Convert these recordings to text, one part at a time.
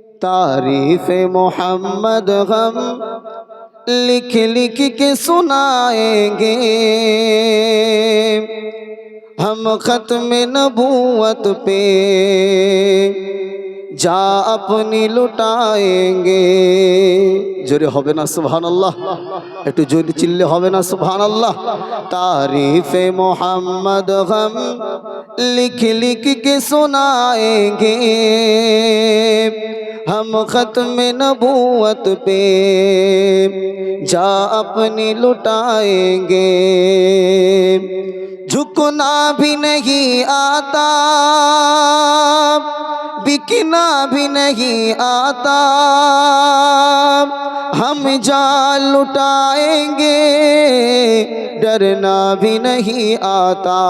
तारीफ मोहम्मद हम लिख लिख के सुनाएंगे, हम खत्म नबूवत पे जा अपनी लुटाएंगे। जोरे होबे ना सुबहानाल्लाह, एकटू जोरे चिल्ले होबे ना सुबहानाल्लाह। तारीफ़े मोहम्मद हम लिख लिख के सुनाएंगे, हम खत्म नबूवत पे जा अपनी लुटाएंगे। झुकना भी नहीं आता, बिकना भी नहीं आता, हम जान लुटाएंगे, डरना भी नहीं आता।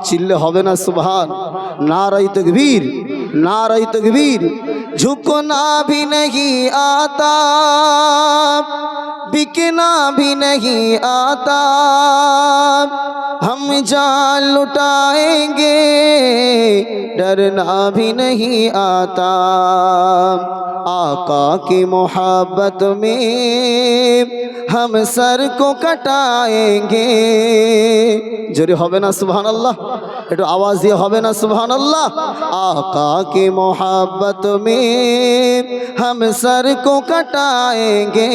चिल्ले होबे ना सुभान, नारे तकबीर, नारे तकबीर। झुकना भी नहीं आता, बिकना भी नहीं आता, हम जान लुटाएंगे, डरना भी नहीं आता। आका की मोहब्बत में हम सर को कटाएंगे। जोरे होबे ना सुभान अल्लाह, एकटू आवाज दिए होबे ना सुभान अल्लाह। आका की मोहब्बत में हम सर को कटाएंगे,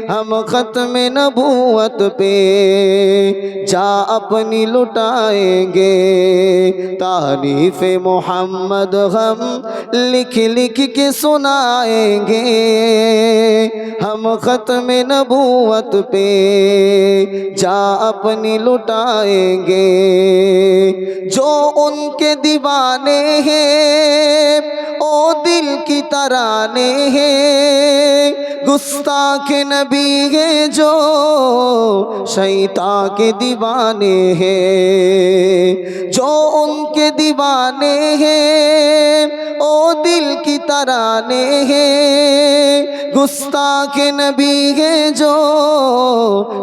हम खत्म नबूवत पे जा अपनी लुटाएंगे। तारीफ़े मोहम्मद हम लिख लिख के सुनाएंगे, हम खत्म नबूवत पे जा अपनी लुटाएंगे। जो उनके दीवाने हैं ओ दिल की तराने हैं, गुस्ताख नबी है जो शैतान के दीवाने हैं। जो उनके दीवाने हैं ओ दिल की तराने हैं, गुस्ताख नबी है जो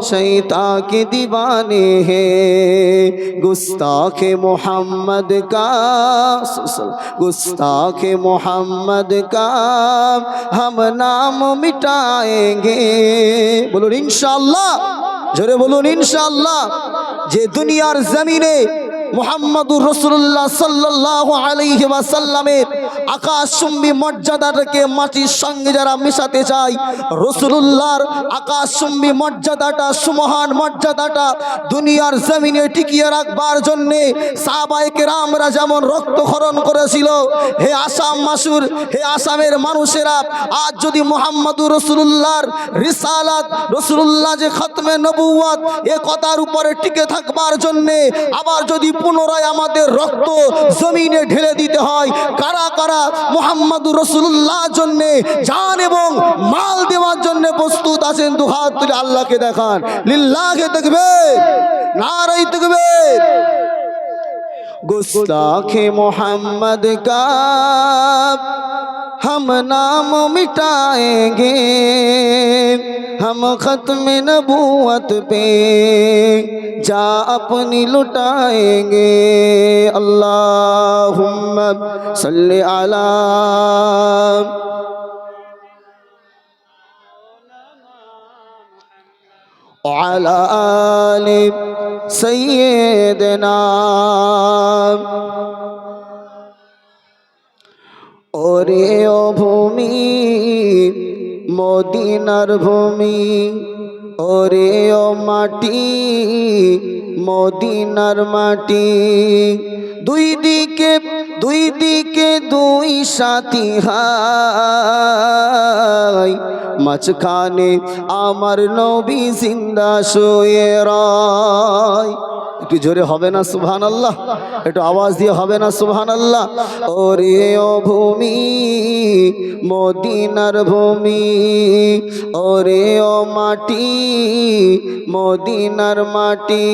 शैतान के दीवाने हैं। गुस्ताख मोहम्मद का, गुस्ताख मोहम्मद का हम नाम मिटाएंगे। बोलून इंशाअल्लाह, जोरे बोलून इंशाअल्लाह। जे दुनियार जमीने মুহাম্মদুর রাসূলুল্লাহ সাল্লাল্লাহু আলাইহি ওয়াসাল্লামের আকাশচুম্বী মর্যাদাটাকে মাটির সঙ্গে যারা মিশাতে চায়, রাসূলুল্লাহর আকাশচুম্বী মর্যাদাটা, সুমহান মর্যাদাটা দুনিয়ার জমিনে টিকিয়ে রাখবার জন্য সাহাবায়ে কেরামরা যেমন রক্তক্ষরণ করেছিল, হে আসাম মাসুর, হে আসামের মানুষেরা, আজ যদি মুহাম্মদুর রাসূলুল্লাহর রিসালাত, রাসূলুল্লাহ যে খতমে নবুওয়াত এ কথার উপরে টিকে থাকবার জন্য আবার যদি পুনরায় আমাদের রক্ত জমিনে ঢেলে দিতে হয়, কারা কারা মুহাম্মদুর রাসূলুল্লাহর জন্য জান এবং মাল দেওয়ার জন্য প্রস্তুত আছেন? দুহাত তুলে আল্লাহকে দেখান। লিল্লাহি তাকবীর, নারে তাকবীর। गुस्ताखे मोहम्मद का हम नाम मिटाएंगे, हम खत्म नबूवत पे जा अपनी लुटाएंगे। अल्लाहुम्मा सल्ली अला अला आले सय्यदना। ओरे ओ भूमि মদিনার ভূমি, ওরে ও মাটি মদিনার মাটি, দুই দিকে দুই সাথী হাই, মাঝখানে আমার নবী জিন্দা শুয়ে রয়। একটু জোরে হবে না সুবহানাল্লাহ? একটু আওয়াজ দিয়ে হবে না সুবহানাল্লাহ? ওরে ও ভূমি মদিনার ভূমি, ওরে ও মাটি মদিনার মাটি,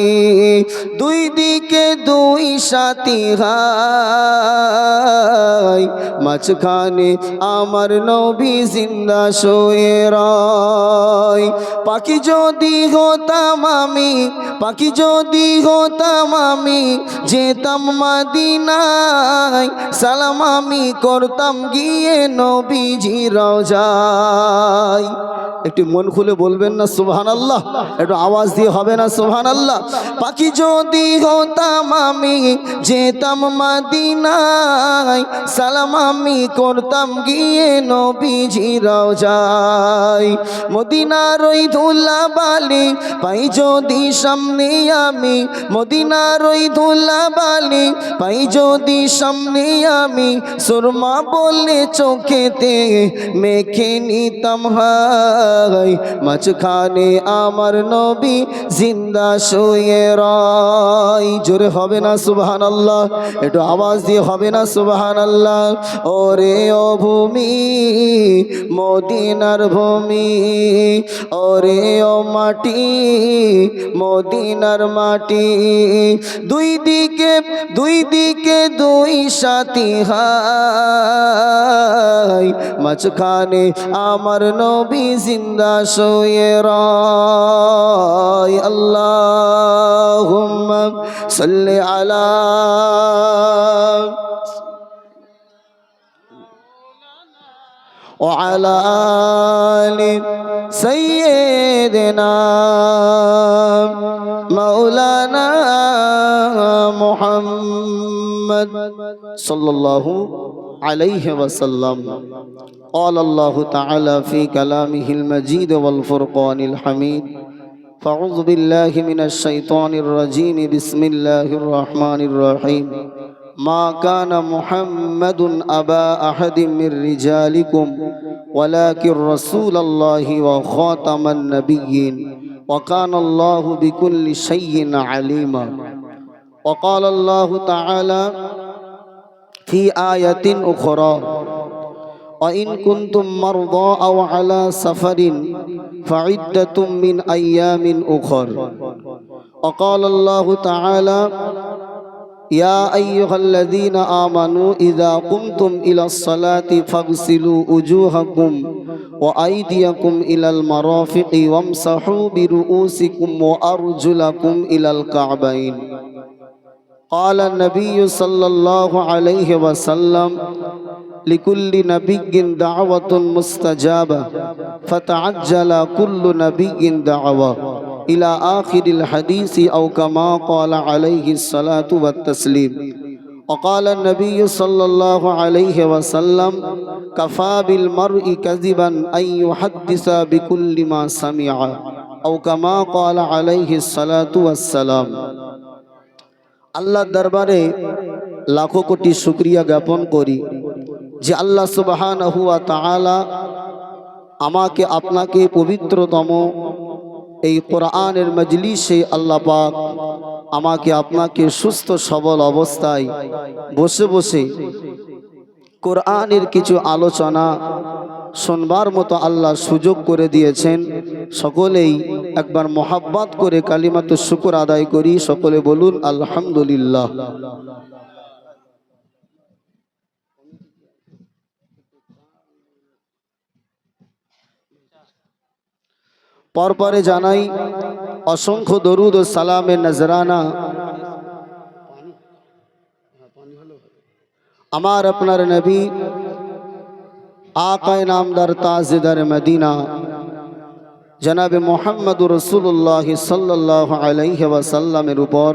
দুই দিকে দুই সাথী হাই, মাঝখানে আমার নবী জিন্দা শুয়ে রয়। পাখি যদি হতাম আমি, পাখি যদি হতাম আমি যেতাম মদিনায়, সালাম আমি করতাম গিয়ে নবীজি রওজায়। একটু মন খুলে বলবেন না সুবহানাল্লাহ? একটু আওয়াজ দিয়ে হবে না সুবহানাল্লাহ? পাখি যদি হতাম আমি যেতাম মদিনায়, সালাম আমি করতাম গিয়ে নবীজি রওজায়। মদিনার ওই ধুলাবালি পাই যদি সামনে আমি, মদিনার ওই ধুলাবালি পাই যদি সামনে আমি, সুরমা বলে চোখেতে মেখে নিতাম হাই, মাঝখানে আমার নবী জিন্দা শুয়ে রয়। জোরে হবে না সুবহানাল্লাহ? একটু আওয়াজ দিয়ে হবে না সুবহানাল্লাহ? ওরে ও ভূমি মদিনার ভূমি, ওরে ও মাটি মদিনার মাটি, দুই দিকে দুই সাথী হাই, মাঝখানে আমার নবী জিন্দা শুয়ে রয়। আল্লাহুম্মা সাল্লি আলা وعلى آل سيدنا مولانا محمد صلى الله عليه وسلم. قال الله تعالى في كلامه المجيد والفرقان الحميد: فأعوذ بالله من الشيطان الرجيم، بسم الله الرحمن الرحيم. ما كان محمد أبا أحد من رجالكم ولكن رسول الله وخاتم النبيين وكان الله بكل شيء عليما. وقال الله تعالى في آية أخرى: وإن كنتم مرضى أو على سفر فعدة من أيام أخر. وقال الله تعالى: يا أيها الذين آمنوا إذا قمتم إلى الصلاة فاغسلوا وجوهكم وأيديكم إلى المرافق وامسحوا برؤوسكم وأرجلكم إلى الكعبين. قال النبي صلى الله عليه وسلم: لكل نبي دعوة مستجابة فتعجل كل نبي دعوة، إلى آخر الحديث أو كما قال عليه الصلاة والتسليم. وقال النبي صلى الله عليه وسلم: كفى بالمرء كذبا أن يحدث بكل ما سمع، أو كما قال عليه الصلاة والسلام. আল্লাহর দরবারে লাখো কোটি শুকরিয়া জ্ঞাপন করি যে আল্লাহ সুবহানাহু ওয়া তাআলা আমাকে আপনাকে পবিত্রতম এই কোরআনের মজলিসে আল্লাহ পাক আমাকে আপনাকে সুস্থ সবল অবস্থায় বসে বসে কোরআনের কিছু আলোচনা শুনবার মতো আল্লাহ সুযোগ করে দিয়েছেন। সকলেই একবার মোহাব্বত করে কালিমাতু শুকর আদায় করি। সকলে বলুন আলহামদুলিল্লাহ। পরপরে জানাই অসংখ্য দরুদ ও সালামের নজরানা আমার আপনার নবী আকায়ে নামদার তাজদার মদিনা জনাবে মুহাম্মদুর রাসূলুল্লাহ সাল্লাল্লাহু আলাইহি ওয়াসাল্লামের উপর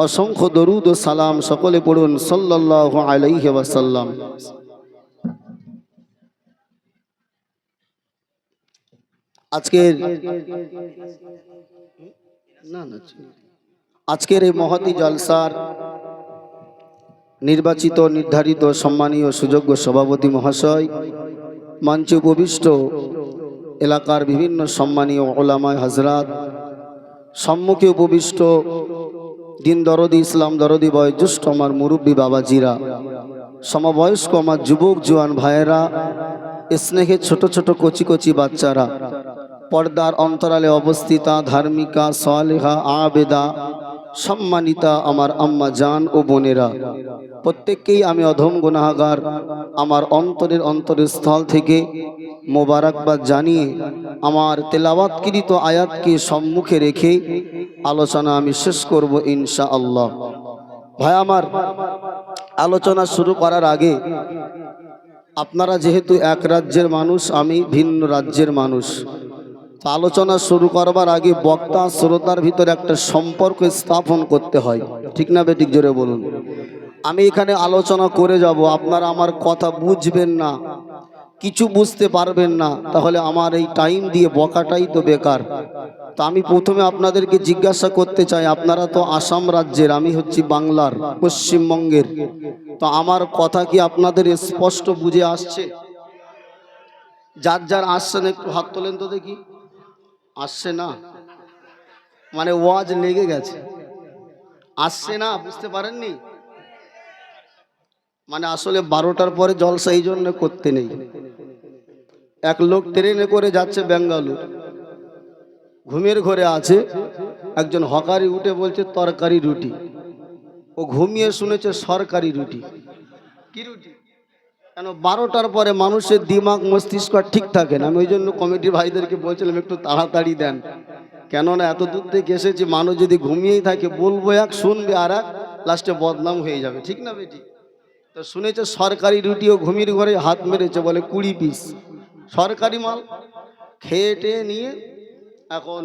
অসংখ্য দরুদ ও সালাম। সকলে পড়ুন সাল্লাল্লাহু আলাইহি ওয়াসাল্লাম। আজকের এই মহতি জলসার নির্বাচিত নির্ধারিত সম্মানীয় সুযোগ্য সভাপতি মহাশয়, মঞ্চে উপবিষ্ট এলাকার বিভিন্ন সম্মানীয় ওলামায়ে হযরত, সম্মুখে উপবিষ্ট দিন দরদি ইসলাম দরদি বয়োজ্যেষ্ঠ আমার মুরব্বী বাবাজিরা, সমবয়স্ক আমার যুবক জওয়ান ভাইয়েরা, স্নেহে ছোট ছোট কচি কচি বাচ্চারা, পর্দার অন্তরালে অবস্থিতা ধার্মিকা সালেহা আবেদা সম্মানিতা আমার আম্মা জান ও বোনেরা, প্রত্যেককেই আমি অধম গুনাহগার আমার অন্তরের স্থল থেকে মোবারকবাদ জানিয়ে আমার তেলাওয়াতকৃত আয়াতকে সম্মুখে রেখে আলোচনা আমি শেষ করব ইনশাআল্লাহ। ভাই আমার, আলোচনা শুরু করার আগে আপনারা যেহেতু এক রাজ্যের মানুষ, আমি ভিন্ন রাজ্যের মানুষ, তো আলোচনা শুরু করবার আগে বক্তা শ্রোতার ভিতরে একটা সম্পর্ক স্থাপন করতে হয়, ঠিক না বেঠিক? জোরে বলুন। আমি এখানে আলোচনা করে যাব, আপনারা আমার কথা বুঝবেন না, কিছু বুঝতে পারবেন না, তাহলে আমার এই টাইম দিয়ে বকাটাই তো বেকার। তো আমি প্রথমে আপনাদেরকে জিজ্ঞাসা করতে চাই, আপনারা তো আসাম রাজ্যের, আমি হচ্ছি বাংলার, পশ্চিমবঙ্গের, তো আমার কথা কি আপনাদের স্পষ্ট বুঝে আসছে? যার যার আসছেন একটু হাত তোলেন তো দেখি। আসছে না মানে ওয়াজ লেগে গেছে, আসছে না, বুঝতে পারেননি? মানে আসলে 12টার পরে জলসা এই জন্য করতে নেই। এক লোক ট্রেনে করে যাচ্ছে বেঙ্গালুর, ঘুমের ঘরে আছে, একজন হকারি উঠে বলছে তরকারি রুটি, ও ঘুমিয়ে শুনেছে সরকারি রুটি। কি রুটি? কেন 12টার পরে মানুষের দিমাগ মস্তিষ্ক ঠিক থাকে না। আমি ওই জন্য কমিটির ভাইদেরকে বলছিলাম একটু তাড়াতাড়ি দেন, কেননা এত দূর থেকে এসেছি, মানুষ যদি ঘুমিয়েই থাকে বলবো এক, শুনবে আর এক, লাস্টে বদনাম হয়ে যাবে, ঠিক না বেটি? তো শুনেছে সরকারি রুটি, ও ঘুমির ঘরে হাত মেরেছে, বলে 20 পিস সরকারি মাল। খেয়ে টেয়ে নিয়ে এখন